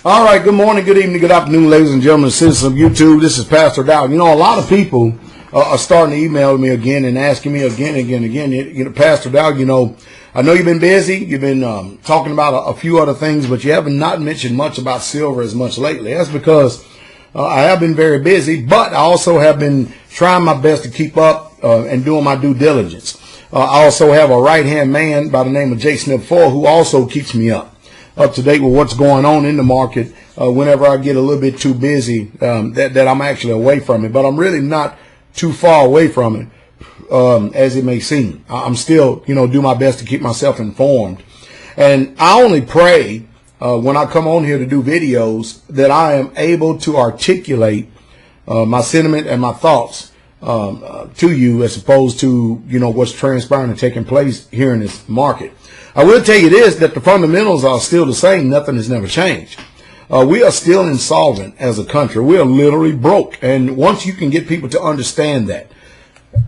All right, good morning, good evening, good afternoon, ladies and gentlemen, citizens of YouTube. This is Pastor Dowell. You know, a lot of people are starting to email me again and asking me again. You know, Pastor Dowell, I know you've been busy. You've been talking about a few other things, but you haven't not mentioned much about silver as much lately. That's because I have been very busy, but I also have been trying my best to keep up and doing my due diligence. I also have a right-hand man by the name of J. Snip 4 who also keeps me up to date with what's going on in the market whenever I get a little bit too busy, that I'm actually away from it. But I'm really not too far away from it, as it may seem. I'm still, do my best to keep myself informed. And I only pray when I come on here to do videos that I am able to articulate my sentiment and my thoughts to you as opposed to, what's transpiring and taking place here in this market. I will tell you this, that the fundamentals are still the same. Nothing has never changed. We are still insolvent as a country. We are literally broke. And once you can get people to understand that,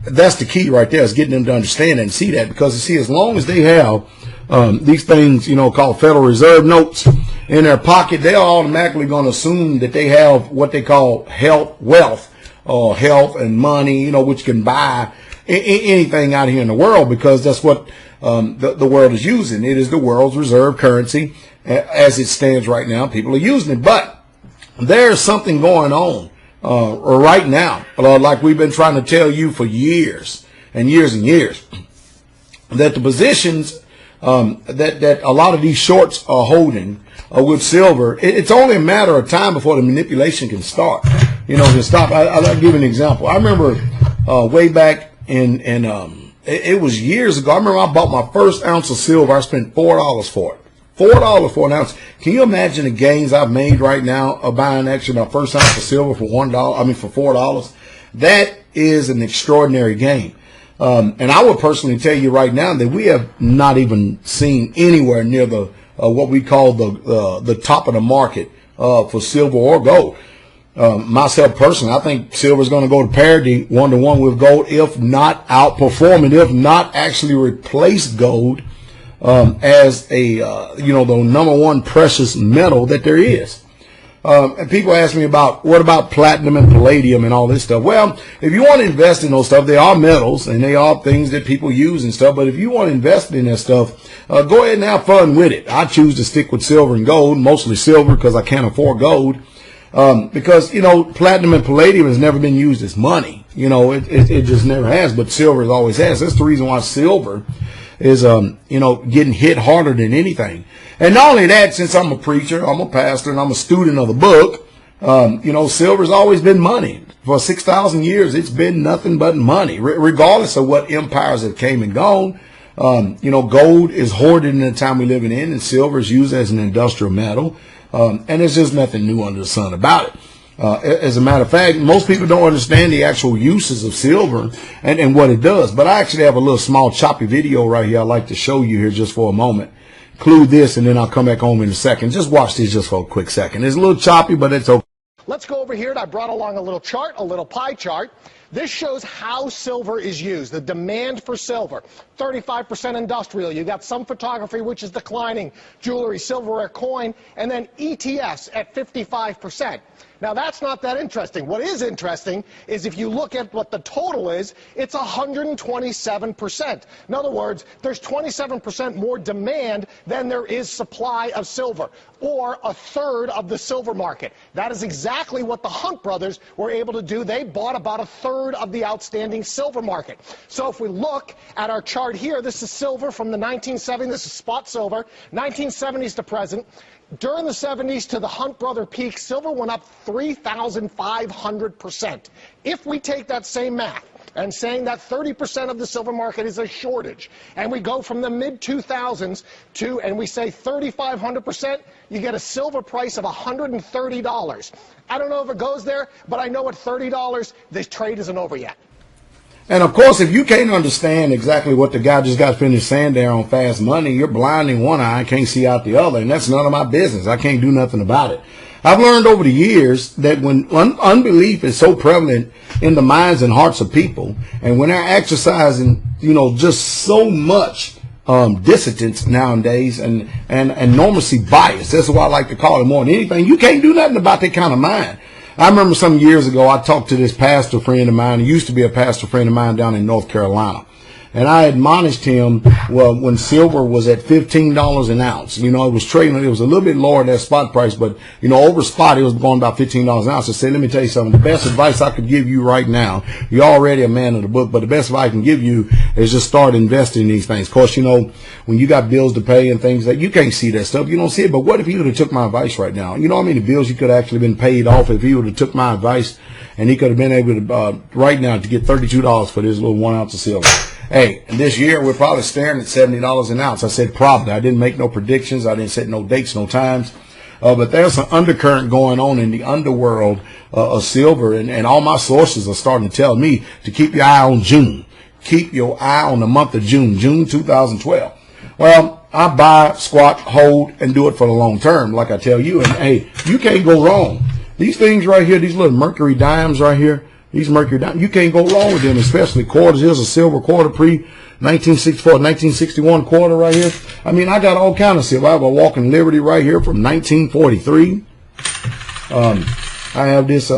that's the key right there, is getting them to understand and see that. Because, you see, as long as they have these things, called Federal Reserve notes in their pocket, they are automatically going to assume that they have what they call wealth and money, which can buy anything out here in the world, because that's what the world is using. It is the world's reserve currency as it stands right now. People are using it, but there's something going on right now, like we've been trying to tell you for years and years and years, that the positions that a lot of these shorts are holding with silver, it's only a matter of time before the manipulation can start. To stop. I'll give you an example. I remember way back it was years ago. I remember I bought my first ounce of silver. I spent $4 for it. $4 for an ounce. Can you imagine the gains I've made right now of buying actually my first ounce of silver for for $4? That is an extraordinary gain. And I would personally tell you right now that we have not even seen anywhere near the what we call the top of the market for silver or gold. Myself personally, I think silver is going to go to parity 1-to-1 with gold, if not outperform it, if not actually replace gold as a the number one precious metal that there is. And people ask me about what about platinum and palladium and all this stuff. Well, if you want to invest in those stuff, they are metals and they are things that people use and stuff. But if you want to invest in that stuff, go ahead and have fun with it. I choose to stick with silver and gold, mostly silver because I can't afford gold. Because, platinum and palladium has never been used as money. It just never has, but silver always has. That's the reason why silver is, getting hit harder than anything. And not only that, since I'm a preacher, I'm a pastor, and I'm a student of the book, silver's always been money. For 6,000 years, it's been nothing but money, regardless of what empires have came and gone. Gold is hoarded in the time we're living in, and silver is used as an industrial metal. And there's just nothing new under the sun about it. As a matter of fact, most people don't understand the actual uses of silver and what it does. But I actually have a little small choppy video right here I'd like to show you here just for a moment. Include this, and then I'll come back home in a second. Just watch this just for a quick second. It's a little choppy, but it's okay. Let's go over here, and I brought along a little chart, a little pie chart. This shows how silver is used, the demand for silver. 35% industrial. You got some photography, which is declining, jewelry, silverware, coin, and then ETFs at 55%. Now, that's not that interesting. What is interesting is if you look at what the total is, it's 127%. In other words, there's 27% more demand than there is supply of silver, or a third of the silver market. That is exactly what the Hunt brothers were able to do. They bought about a third of the outstanding silver market. So if we look at our chart here, this is silver from the 1970s. This is spot silver, 1970s to present. During the 70s to the Hunt brother peak, silver went up 3,500%. If we take that same math and saying that 30% of the silver market is a shortage, and we go from the mid-2000s to, and we say 3,500%, you get a silver price of $130. I don't know if it goes there, but I know at $30, this trade isn't over yet. And of course, if you can't understand exactly what the guy just got finished saying there on Fast Money, you're blind in one eye and can't see out the other. And that's none of my business. I can't do nothing about it. I've learned over the years that when unbelief is so prevalent in the minds and hearts of people, and when they're exercising, just so much dissidents nowadays and enormously biased. That's what I like to call it more than anything. You can't do nothing about that kind of mind. I remember some years ago, I talked to this pastor friend of mine. He used to be a pastor friend of mine down in North Carolina. And I admonished him, well, when silver was at $15 an ounce, it was trading, it was a little bit lower than that spot price, but, over spot, it was going about $15 an ounce. I said, let me tell you something. The best advice I could give you right now, you're already a man of the book, but the best advice I can give you is just start investing in these things. Of course, when you got bills to pay and things that you can't see that stuff, you don't see it. But what if he would have took my advice right now? You know how many bills he could have actually been paid off if he would have took my advice, and he could have been able to, right now, to get $32 for this little 1 ounce of silver. Hey, and this year we're probably staring at $70 an ounce. I said probably. I didn't make no predictions. I didn't set no dates, no times. But there's an undercurrent going on in the underworld of silver, and all my sources are starting to tell me to keep your eye on June. Keep your eye on the month of June 2012. Well, I buy, squat, hold, and do it for the long term, like I tell you. And hey, you can't go wrong. These things right here, these little mercury dimes right here, these mercury dimes, you can't go wrong with them, especially quarters. Here's a silver quarter pre-1964, 1961 quarter right here. I mean, I got all kind of silver. I have a Walking Liberty right here from 1943. I have this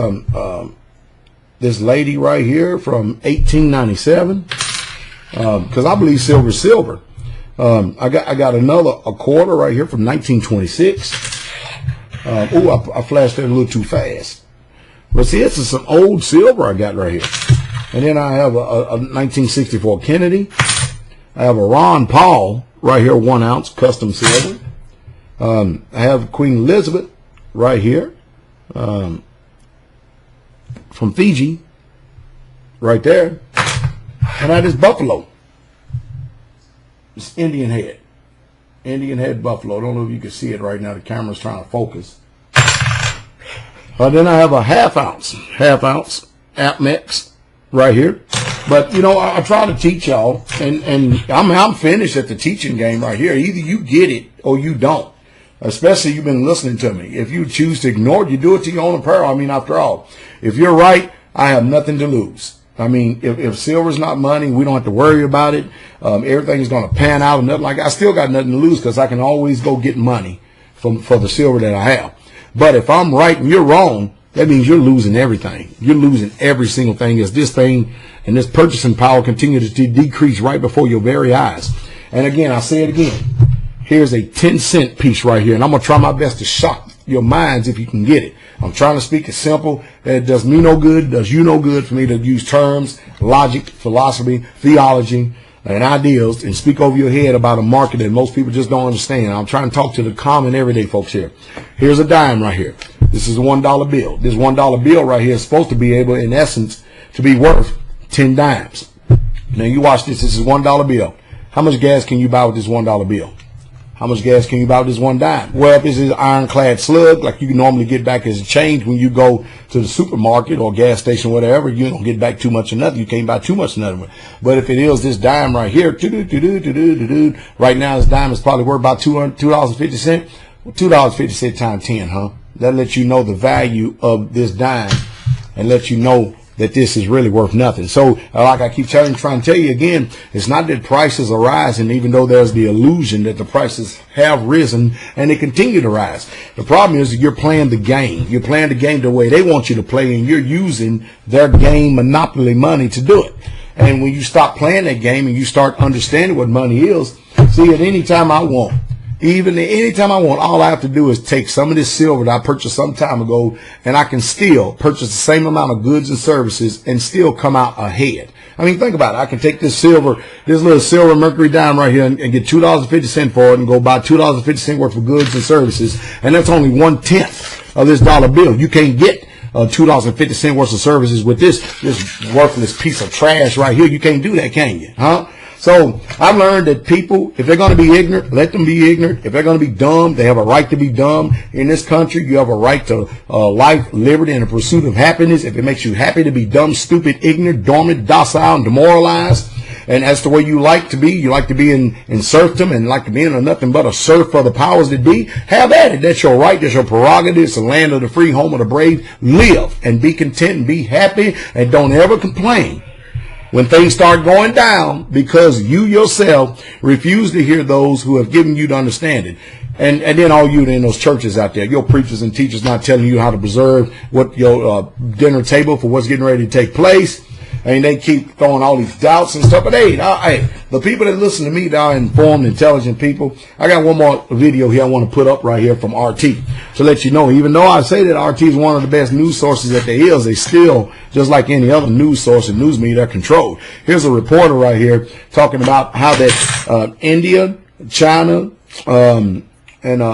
this lady right here from 1897. Because I believe silver is silver. I got a quarter right here from 1926. I flashed that a little too fast. But see, this is some old silver I got right here. And then I have a 1964 Kennedy. I have a Ron Paul right here, 1 ounce custom silver. I have Queen Elizabeth right here from Fiji, right there. And I have this buffalo. This Indian head buffalo. I don't know if you can see it right now. The camera's trying to focus. Then I have a half ounce Apmex right here. But I try to teach y'all, and I'm finished at the teaching game right here. Either you get it or you don't. Especially you've been listening to me. If you choose to ignore it, you do it to your own apparel. I mean, after all, if you're right, I have nothing to lose. I mean, if silver's not money, we don't have to worry about it. Everything's going to pan out and nothing like that. I still got nothing to lose because I can always go get money for the silver that I have. But if I'm right and you're wrong, that means you're losing everything. You're losing every single thing as this thing and this purchasing power continues to decrease right before your very eyes. And again, I say it again. Here's a 10-cent piece right here. And I'm going to try my best to shock your minds if you can get it. I'm trying to speak it simple. It does me no good, does you no good for me to use terms, logic, philosophy, theology, and ideals and speak over your head about a market that most people just don't understand. I'm trying to talk to the common everyday folks here. Here's a dime right here. This is a $1 bill. This $1 bill right here is supposed to be able, in essence, to be worth 10 dimes. Now you watch this. This is $1 bill. How much gas can you buy with this $1 bill? How much gas can you buy with this 1 dime? Well, if this is ironclad slug, like you can normally get back as a change when you go to the supermarket or gas station, whatever, you don't get back too much of nothing. You can't buy too much of nothing. But if it is this dime right here, right now this dime is probably worth about $2.50. Well, $2.50 times 10, huh? That lets you know the value of this dime and lets you know that this is really worth nothing. So, like I keep trying to tell you again, it's not that prices are rising, even though there's the illusion that the prices have risen and they continue to rise. The problem is that you're playing the game. You're playing the game the way they want you to play, and you're using their game monopoly money to do it. And when you stop playing that game and you start understanding what money is, see, at any time I want, even anytime I want, all I have to do is take some of this silver that I purchased some time ago, and I can still purchase the same amount of goods and services and still come out ahead. I mean, think about it. I can take this silver, this little silver mercury dime right here and get $2.50 for it and go buy $2.50 worth of goods and services, and that's only 1/10 of this dollar bill. You can't get $2.50 worth of services with this worthless piece of trash right here. You can't do that, can you? Huh? So I've learned that people, if they're going to be ignorant, let them be ignorant. If they're going to be dumb, they have a right to be dumb. In this country, you have a right to life, liberty, and the pursuit of happiness. If it makes you happy to be dumb, stupid, ignorant, dormant, docile, and demoralized, and as to where you like to be in serfdom and like to be in nothing but a serf for the powers that be, have at it. That's your right. That's your prerogative. It's the land of the free, home of the brave. Live and be content and be happy and don't ever complain. when things start going down because you yourself refuse to hear those who have given you the understanding. And then all you in those churches out there, your preachers and teachers not telling you how to preserve what your dinner table for what's getting ready to take place. And they keep throwing all these doubts and stuff. But hey, the people that listen to me, they are informed, intelligent people. I got one more video here I want to put up right here from RT to let you know, even though I say that RT is one of the best news sources that there is, they still, just like any other news source and news media, they're controlled. Here's a reporter right here talking about how that India, China, and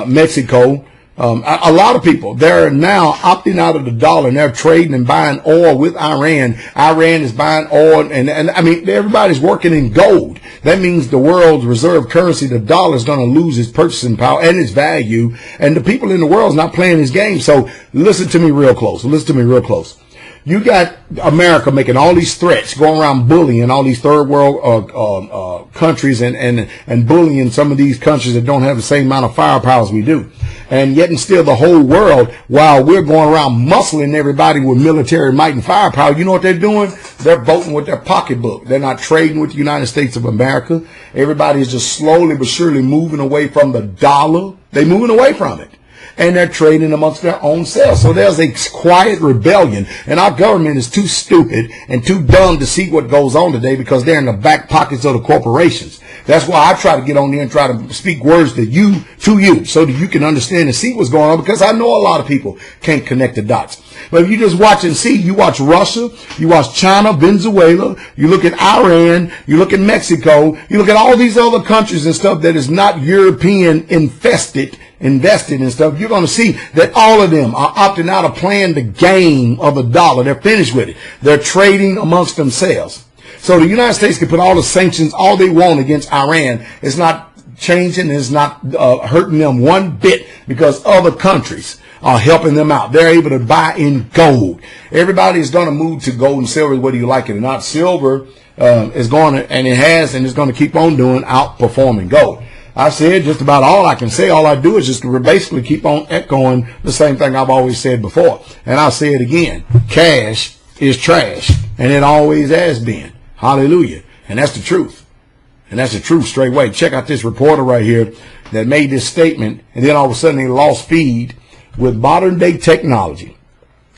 Mexico, a lot of people, they're now opting out of the dollar and they're trading and buying oil with Iran. Iran is buying oil and I mean, everybody's working in gold. That means the world's reserve currency, the dollar, is going to lose its purchasing power and its value. And the people in the world is not playing this game. So listen to me real close. Listen to me real close. You got America making all these threats, going around bullying all these third world countries and bullying some of these countries that don't have the same amount of firepower as we do. And yet and still the whole world, while we're going around muscling everybody with military might and firepower, you know what they're doing? They're voting with their pocketbook. They're not trading with the United States of America. Everybody is just slowly but surely moving away from the dollar. They're moving away from it. And they're trading amongst their own selves. So there's a quiet rebellion. And our government is too stupid and too dumb to see what goes on today because they're in the back pockets of the corporations. That's why I try to get on there and try to speak words to you so that you can understand and see what's going on, because I know a lot of people can't connect the dots. But if you just watch and see, you watch Russia, you watch China, Venezuela, you look at Iran, you look at Mexico, you look at all these other countries and stuff that is not European invested in stuff, you're going to see that all of them are opting out of playing the game of the dollar. They're finished with it. They're trading amongst themselves. So the United States can put all the sanctions all they want against Iran. It's not changing. It's not hurting them one bit because other countries are helping them out. They're able to buy in gold. Everybody is going to move to gold and silver, whether you like it or not. Silver is going to, and it has, and it's going to keep on doing, outperforming gold. I said just about all I can say. All I do is just basically keep on echoing the same thing I've always said before. And I'll say it again. Cash is trash. And it always has been. Hallelujah. And that's the truth. And that's the truth straight away. Check out this reporter right here that made this statement. And then all of a sudden they lost feed with modern day technology.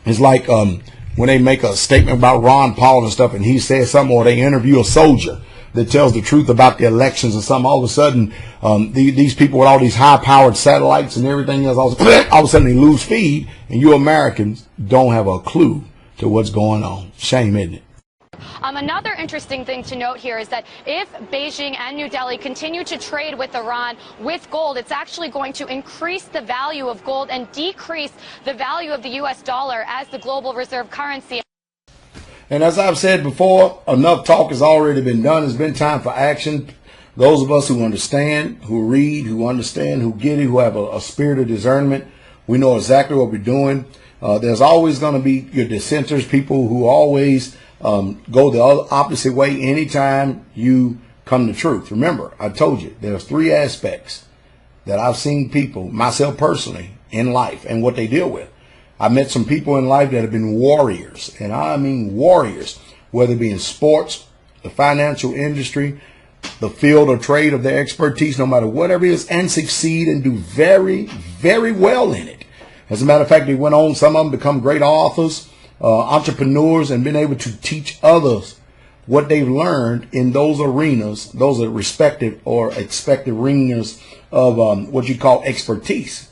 It's like when they make a statement about Ron Paul and stuff and he says something, or they interview a soldier that tells the truth about the elections or something, all of a sudden, these people with all these high-powered satellites and everything else, all of a sudden they lose feed, and you Americans don't have a clue to what's going on. Shame, isn't it? Another interesting thing to note here is that if Beijing and New Delhi continue to trade with Iran with gold, it's actually going to increase the value of gold and decrease the value of the U.S. dollar as the global reserve currency. And as I've said before, enough talk has already been done. It's been time for action. Those of us who understand, who read, who understand, who get it, who have a spirit of discernment, we know exactly what we're doing. There's always going to be your dissenters, people who always go the opposite way anytime you come to truth. Remember, I told you, there's three aspects that I've seen people, myself personally, in life and what they deal with. I met some people in life that have been warriors, and I mean warriors, whether it be in sports, the financial industry, the field or trade of their expertise, no matter whatever it is, and succeed and do very, very well in it. As a matter of fact, they went on, some of them become great authors, entrepreneurs, and been able to teach others what they've learned in those arenas. Those are respective or expected arenas of what you call expertise.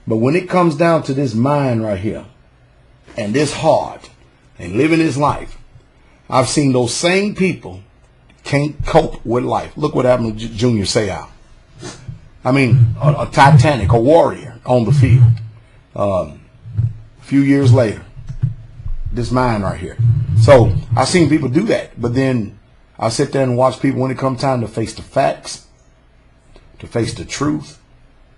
But when it comes down to this mind right here and this heart and living this life, I've seen those same people can't cope with life. Look what happened to Junior Seau. I mean, a Titanic, a warrior on the field. A few years later, this mind right here. So I've seen people do that. But then I sit there and watch people when it comes time to face the facts, to face the truth,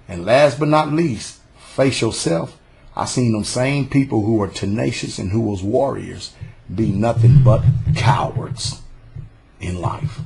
and last but not least, face yourself. I seen them same people who are tenacious and who was warriors be nothing but cowards in life.